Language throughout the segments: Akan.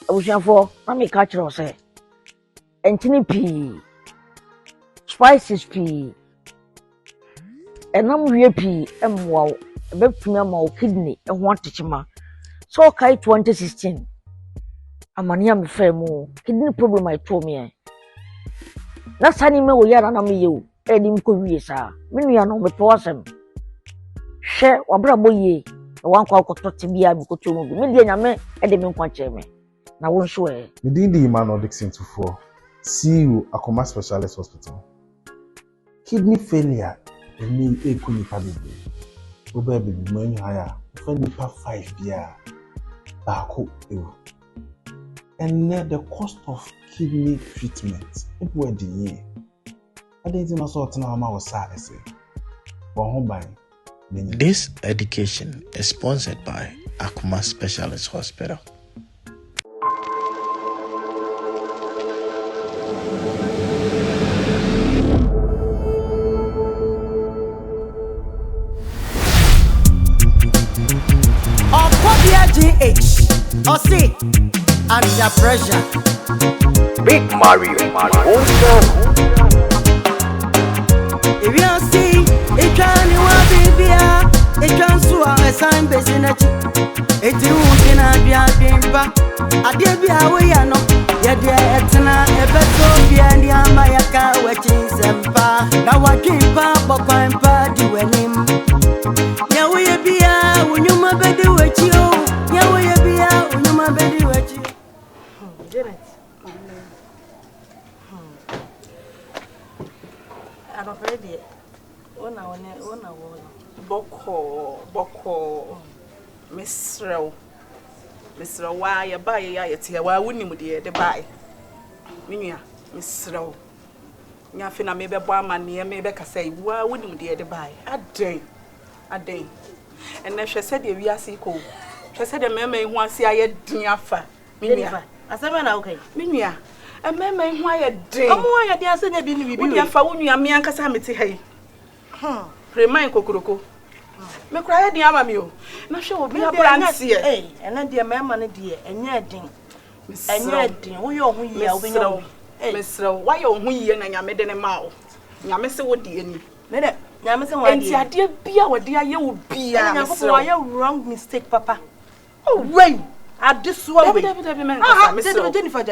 abusuafo na me ka kire say entini pii spices pii enam wie pii emwa ebetumi ama o kidney eho atechima so kai 2016 amania me fremu kidney problem I told me na sani me wo yara na me yewu edim ko wie sa me nua no me to asem hwe wabra boye wan kwa kotote bia me koto mu me dia nyame ede me nkwa che me na won so me di Emmanuel Dixon tufo CEO Akoma Specialist Hospital kidney failure eni ekuni pabibi oba bibi mani haya fani pa 5 bia baako ewu and the cost of kidney treatment it were the year I didn't know so tana ma wasa ese This education is sponsored by Akoma Specialist Hospital. GH or see under pressure. Big Mario. If you see it can you want baby, it can so a sign business. It won't be a bimba. I did be away, I know. Yet, etna, a better and the Amayaka, watching Sempa. Now I keep up, but I'm party when him. Yeah, we be out when you my baby with you. Yeah, we be out when you my baby with you. Janet. I'm afraid it. Ona. Boko. Mr. Why you buy it here? Why wouldn't you de buy? Minya, Mr. Nyafina maybe one man near maybe can say, why wouldn't you de buy? A day. And then she said, we are sequel. She said, a man may want to see I had dinner. Minya, I said, okay. Minya, a man may why a day. Come on, I dare say, I've been with you. Found you a me and Casamity. Hey, remind Cococo. Me cry the amamio. No show be a brand here. Hey, and then dear mamma, dear, and yet, we are who you are. Mr. Why are we and I made in a mouth? Yamasa would be any. And dear beer, what dear you would be. I wrong mistake, Papa. Oh, wait. At this one, Mr. Jennifer,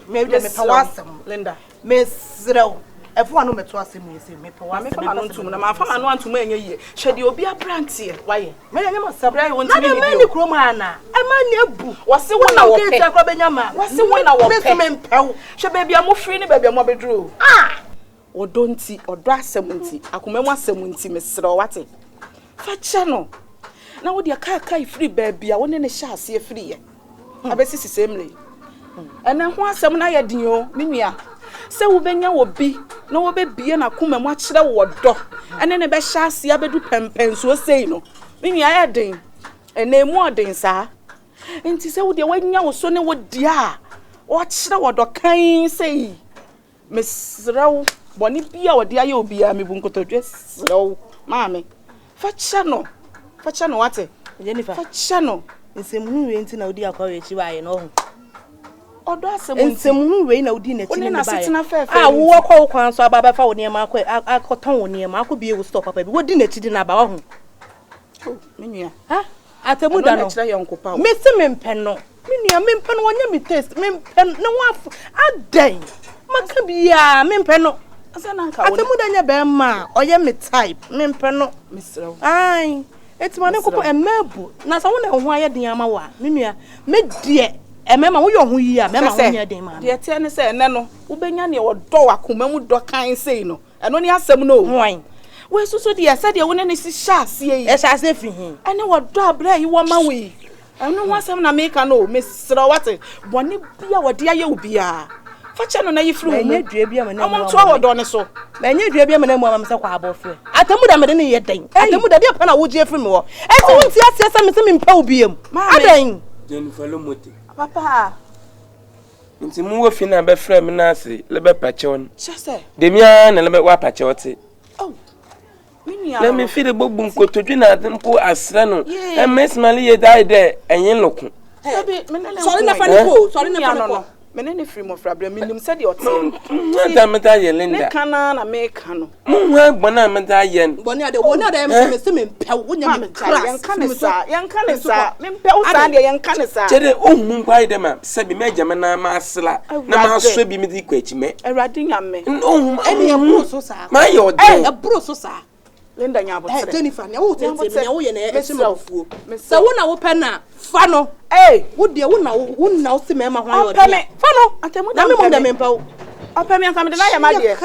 maybe the Pawasam, Linda, Miss Row. If one met to us, me, I want to make a should you be a brand here? Why? May I must surprise one Cromana. A man, what's the one I will what's the one I will should baby a more free, baby, a more bedroom. Or don't see, or dress 70. I come and 70, Miss Rawati. Fat channel. Now, with your car free, baby, I want any shall see a free. I bet it's the same. And then once some night, Dio, Minia. So Ubenya will be no baby and I come and watch the word door. And then a best shall see a bedu pens was saying, no. Meaning I had ding. And name more ding, sir. And to say, would you when you was so near dear? Watch the word or kind say. Miss Row, Bonnie be our dear, you'll be a me bunko to dress slow, mammy. Fachano, what it? Jennifer, Fachano. It's a moon into no dear courage, you know. Some way no dinner. When I sit in a fair, I walk all so about for near Marco. I could tone near Marco be able to stop up. What dinner to dinner about? Oh, Minia, Atemuda, young Copa. Mr. Mimpeno. Minia, Mimpeno, when you taste Mimpen, no one a day. Macabia, Mimpeno. Atemuda, Bema, or Yemi type, Mimpeno, Mr. Aye, it's one of a mebel. Now, I wonder why the Yamawa, Minia, mid dear. Emema wo yo hu yi a mema wo nya den ma de tie ne se ene no wo benya ne wo do akoma mu do kan sei no eno ne asem no hwan we susu de ase de wo ne si sha ase yi e sha ase fi hin ene wo do abra yi wo ma we eno wo asem na me ka no mesra wate bone bia wo de aye obia fache no na yifru mu enya dua bia me na mo to wo do ne so enya dua bia me na mu am se kwa abofre Atemuda me de ne ye den Atemuda de pa na wo je firi me wo e ti won ti ase ase me se me mpa obiam adan Jennifer Lomote Papa nti mu wo fina be frɛ me na ase le be pache on chese de mia na le be wa pache ote oh minia let me feel the bobu nkotodwe na adempo asre no ms mali ye dai de enyin lokun Sorry na fani ko, sorry na fani ko. Menene free mo frabra minim said your team. Meta Linda. Me kana na me kano. Bona meta yen. Boni ade woni ade me se me pe wonya me kra. Yan kan sa. Me pe wo sa de yan kan sa. Chede ohun kwai dem a se bi me jama na ma asla. Na ma so bi me di kwachi me. Awrade nyame. Ohun ene e bro so sa. Ma yo de. E bro so sa. Linda nyabo tere. Jennifer, na wo tete me na wo ye na e se mafuo. Se wo na wo pe na fa no. Wo de wo na wo se me ma hwan yo de. Fa no. Atemuda. Na me mo de me pa wo. Opa me ansam de na ya ma de.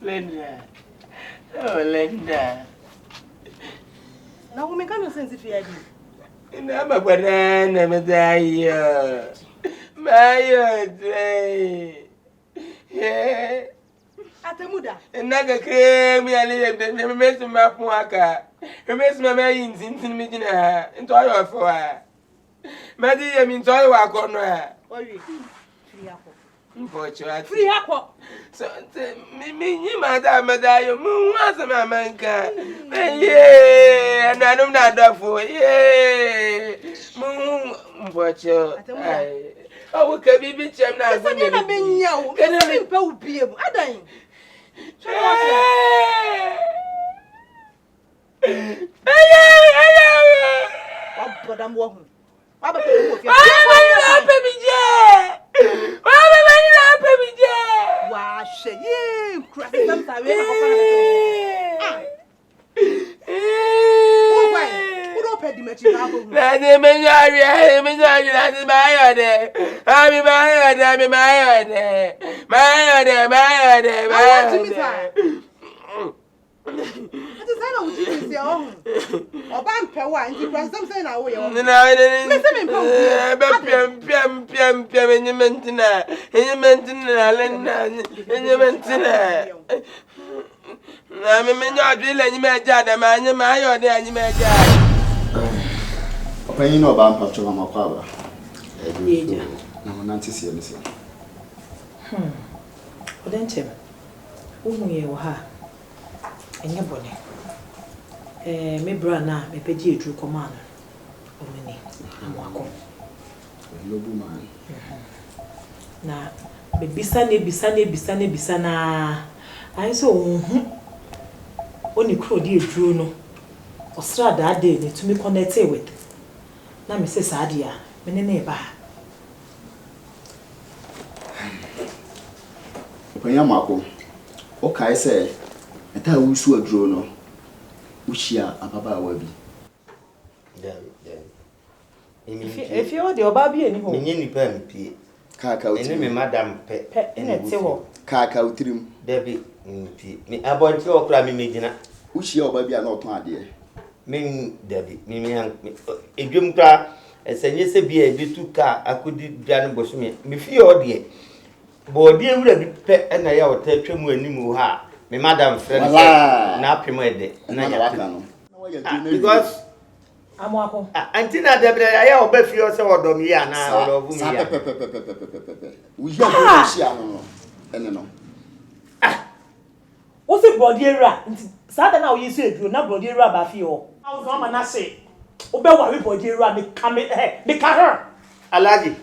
Linda. Oh, Linda. Na wo me kan sense fi adi. Ina ma gbada na me da yo. Mayo day. Yeah. Atemuda. Naga krem ya le de me mesu ma fun aka. Me mesu ma yin tin mi gina ha. Nto ayo fo ha. Ma di ye mi nto ayo akono ha. Owi. Free akọ. Unfortunately. Free akọ. So me ni ma da yo mu wa se ma manka. Yeah. Ananum na da fo. Yeah. Mu unfortunately. Oh, we can be chem na Asa ni na benya wo. Ke ni mpa wo biem. Adan. Wa bodam wo hu. Wa ba pe wo fi. Wa she ye kura sam ta we na ko kana to. Wo kwai. Wo do pe di mechi na bo hu. Na de me nyari na de mayo de. Ami mayo de. Ati sana wo ti si o hu. Oba mpe wa nti kura sam say na wo ye wo. Na Me se me mpa wo. Pem enyementina lena. Na me nyadi le nyime aja da ma nyime ayo de anyime aja. Opa yin no ba mpa cho ma kwa ba. Eja. Na mo nanti si elise. Odenchem. Umu ye wo ha. Enye bone. Me bra na me peji edru koma na. Omeni. Amwako. Lobu man. Na be bisa na. Ayi so oni kro di edru no. Osra da de ne to me connect with. Na me say sadia. Me ne ba. Opa mako. O kai say eta wusu aduro no. Wuhia ababa awabi. If you the oba bi eni ho. Menye nipa mpie. Kaka utrim. Ene me madam pe. Ene te ho. Kaka utrim. Debi mpie. Me abonti okra me megina. Wuhia oba bi a na oton ade. Men debi. Me edwum kra esenye se bia ebitu ka akodi bia no bosume. Me fie ode. Bo de ewura bi pe na ya ota twam animu ha. Me madam friend na apemo ede. Na ya no. Because Amwako. Antina debre ya oba fie o se odom yi ana orovu mi ya. Wuhia wuhia no. Ene no. Wo se body era nti sada na wo yesu eduro na body era ba fie ho. Awu zo ma na se. Wo be wa we body era me ka her. Alaji.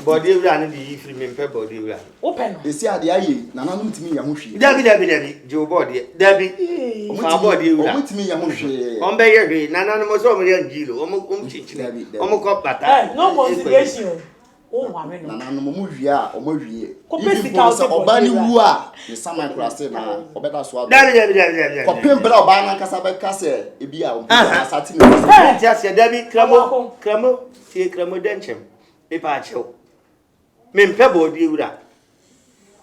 Body era no di free me mpe body era. Wo pe no. Esi ade aye na nanum timi ya ho hwie. Dabi jo body. Dabi. Fa body era. O mutimi ya ho hwie. On be ye hwe na nanum so mo ye ngilo. O chichine. O mo ko pata. No consideration. Oh, wa me no. Na nanum mo hwie a o mo hwie. Ko physical se oba ni wu a ni saman krase na obeda so ado. Dabi. Ko pembra oba na kasa be kase ebi a o asati ni. Ti ase dabi kramo denchem. E pa chew. Me mpe body era.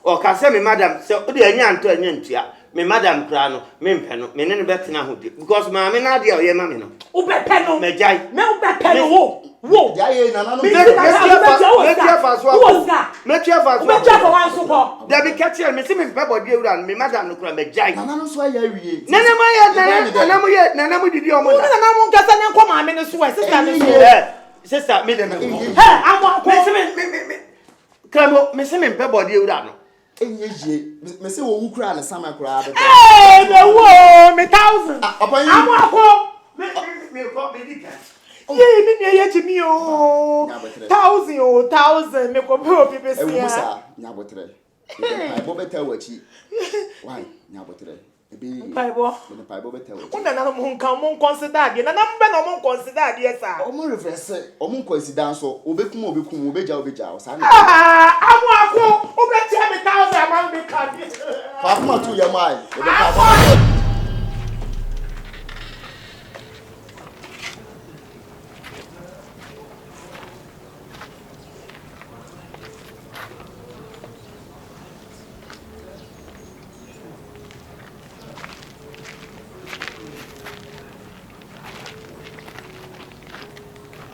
O ka se me madam se o de anya nto anya ntua. Me madam kra no me mpe no me ne betina ho de because ma me na de o ye ma me no. Wo be pe no. Me jai. Me wo be pe no wo. Jaye na nanum. Me tia fa wan so ko. Dabi katia me se me mpe body era me madam no kra me jai. Na nanum so ya wie. Nana ma na mo didi o mo. Na mo nkasa ne nko ma me no so we sister ne so. Sister me dem. Hey, amwako. Me Kramo, me se me mpe body ewura no. Enyeje, me say wo wukura na sama kura be. Eh, me wo me 1,000. Amako. Me ko me dika. Ye me ye chimi o. 1,000 me ko be obi be sia. E wo sa nyabotre. E bo beta wachi. Why nyabotre? Paibo. Me paibo beta wachi. Una na mo nkan mo consider de na na mbe na mo consider de sa. O mo reverse, o mo consider so obekum obeja o sa na. Amako, obeti me 1,000 am be ka bi. Fa kuma tu ya mai. E be ka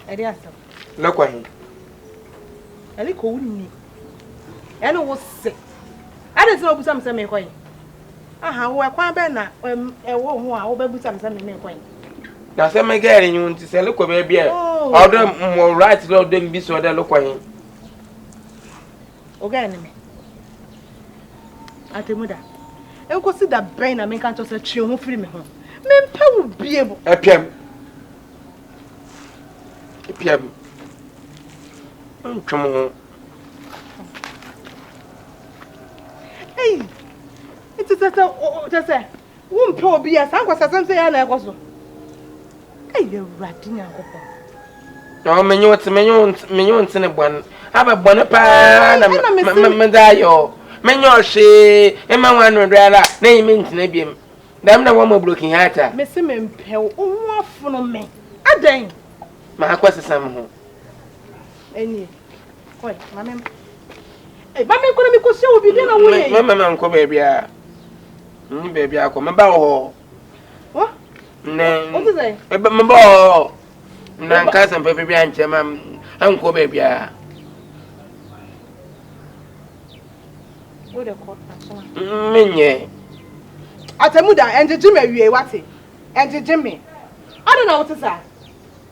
Eriasa. Lokwa hin. Eli ko wuni. Eno wo se. Ade se obusa mse me koyin. Aha wo ekwan be na ewo ho a wo be busa mse me koyin. Na se me gere nyun ti se lokwa be bia. Odo mo right lo dem bi so de lokwa hin. Oga ni me. Atemuda. Enko si da ben na me kan to se twi ho firi me ho. Me mpa wo biebo. Epiem. Epiem. Ntwom. Hey. It's a wo mpa obi ya san kwasasam se ya na ekoso. Hey, you radin akoko. No menyo ntine bon. Aba bon pa na me dayo. Menyo hwe e ma 100 ala na yimi ntine biem. Dam na wo mo broken heart. Me se me mpew wo afono me. Adan. Ma akwasesam ho. Eni. Koi, mama. Eh, mama ko na mi ko se obi de na wo ye. Mama nko baby a. Baby akọ me ba ho. Wo? Ne. O te say? Me ba ho. Na nka sam baby a nche ma anko baby a. Wo de ko aso. Menye. Atemuda enjeje me wie wate. Enjeje me. Ade na wo te say?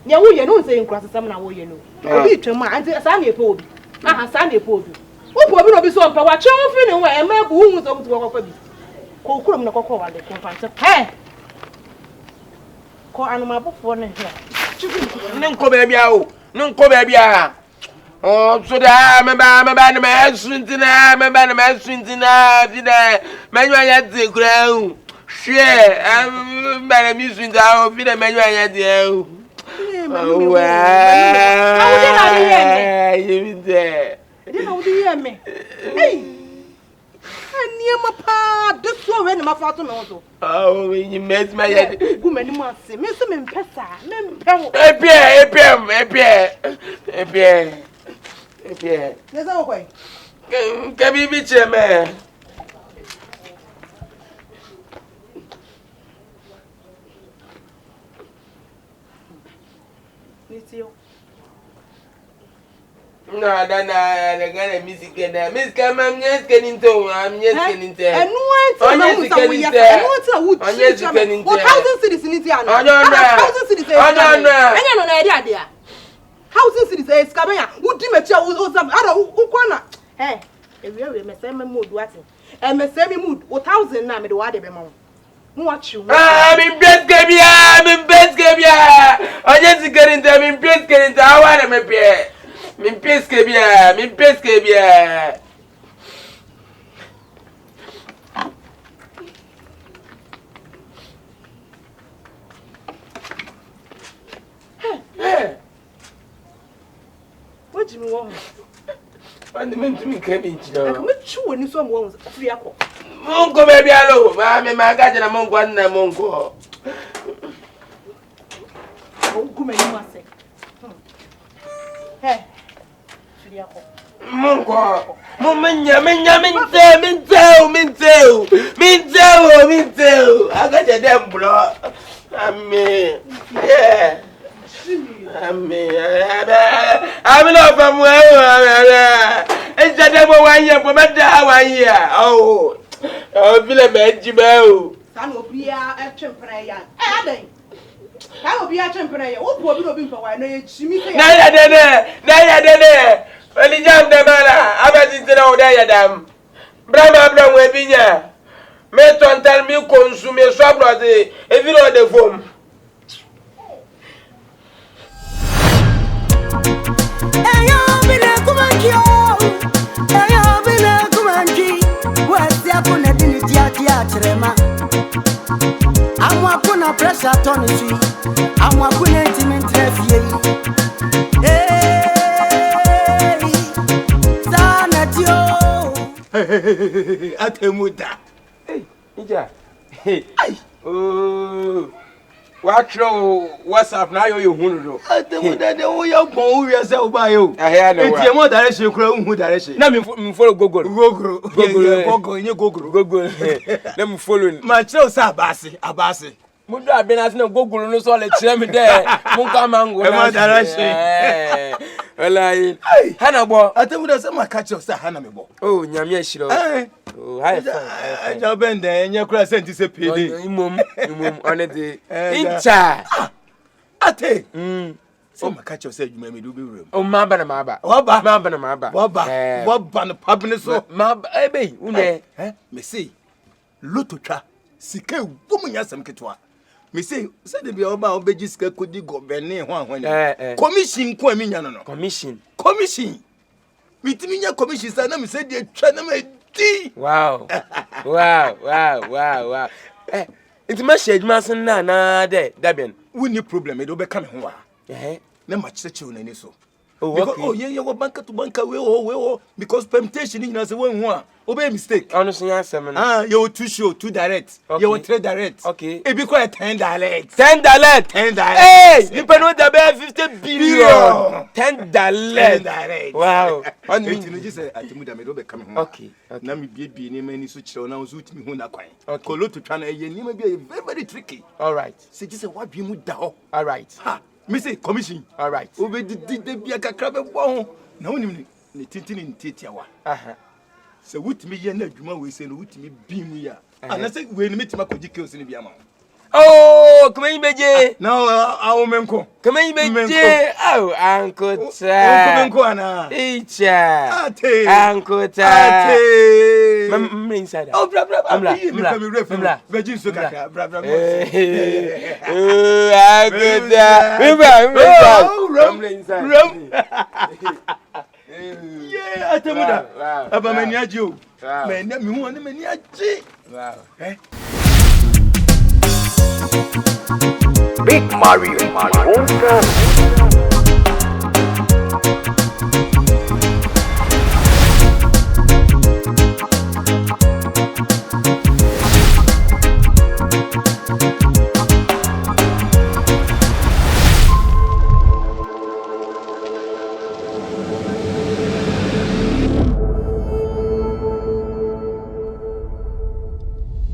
Nya wo ye no nse nkrasesam na wo ye no. Obi twem a ante sa na epe obi. Aha sa na epe obi. Wo po obi no bi so mpa wa twe wo firi ne ho e ma bu hu so mutu kokko bi. Ko kurom na kokko wale ko fante. He. Ko anuma bofo ne he. Ne nko baby a o. Ne nko baby a. Oh, so da me ba na me suntina, me ba na me suntina, fi da menyu anya te kura hu. Hwe, ba na mi sunta o fi da menyu anya te hu. Oh, hey, Niema pa, this one when my father knows. Oh, you made my head. Woman, you must see, Miss Pessa, Mem There's no way. Can we be chairman? No, the Ghana music and Miss Cameron, yes, getting to. I'm yes, getting there. And what 1,000 cities in India? 1,000 cities. I don't know idea. 1,000 cities is coming out. Who do me show some other Ukwana? Hey, if you may say my mood, what? And may say me mood, 1,000 na me do what them. Watch you. I'm in bed, Gabia. I just getting there. I'm in bed, getting there. I want to be. Min peske bia. Hey. What do you want? What meant to me coming to? I come to when you saw one free apple. Mongo baby allo, mamma magaja na mongo na mongo. Oh, come and you must say. Hey. Mongo, menya. I got a damn blow. Yeah. I'm not from where it's a devil 1 year, but that 1 year. Oh, I feel a bad jibbo. That will be a prayer. That will be a temporary. What will be for why no, Jimmy? Naya, well, the jam the man, I bet it's no diadam. Brahma webinya. Me to tell me consume so brother. If you know the form. I'm walking a pressure on the street. I'm walking intimate traffic. Hey, Atemuda. Hey, Ija. Hey, oh, watch your WhatsApp now. You hunu. Atemuda, the way you go, we are so by you. I hear no. It's your mother direction, who direction. Let me follow Google. Google. Let me follow. My child, Abasi. Mudu abena no Google no so le kire me there. Munka mango na direction. Wallahi. Hanabo. Atemuda say my catch us Hanabo. Oh, nyame ahiro. Oh, hi. Aja bende enye kura senti se pede. Imom onede. Incha. Ate. So my catch us adwuma me do be room. Oh, maba na maba. Waba na maba. Waba no pabne so. Maba ebe une. Me say lototwa sika womunya sam ketwa. Me say de bia oba obeji sika kodi governor ho ahwan. Commission ko aminya no. Commission. Mitimi nya commission sa na me say de twa na me di. Wow. It's my shade mason na de daben. We need problem e do be come ho a. Na ma cheche una ni so. Because yeah, banker to banker we because permutation in as one obey mistake. Honestly, you too sure, too direct. You trade direct. Okay. It be quite 10 direct. 10 direct. Hey, you pay no the 50 billion. 10 direct. Wow. On me you just say Atemuda me do be coming. Okay. Na me be ni mani so chiro na so timi hu na kwan. Kolo to twa na ye ni ma be very tricky. All right. Say just say what be mu da ho. All right. Me say commission. All right. Obe di bia kakra be bo ho. Na wonim ni tintini ntitia wa. Se wutimi ye na adwuma we say no wutimi bi mu ya. Ana say we ni metima koji kills ni bia ma. Oh, come in beje. Now awomenko. Come in beje. Oh, Uncle Ta. Awomenko ana. Icha. Ate. Uncle Ta. Ate. Mam inside. Oh, bra. Bra. Vegin so kaka. Bra. Oh, Uncle Ta. Bra inside. Yeah, Atemuda. Aba mani aji o. Me hu ani mani aji. Wow. Big Mario.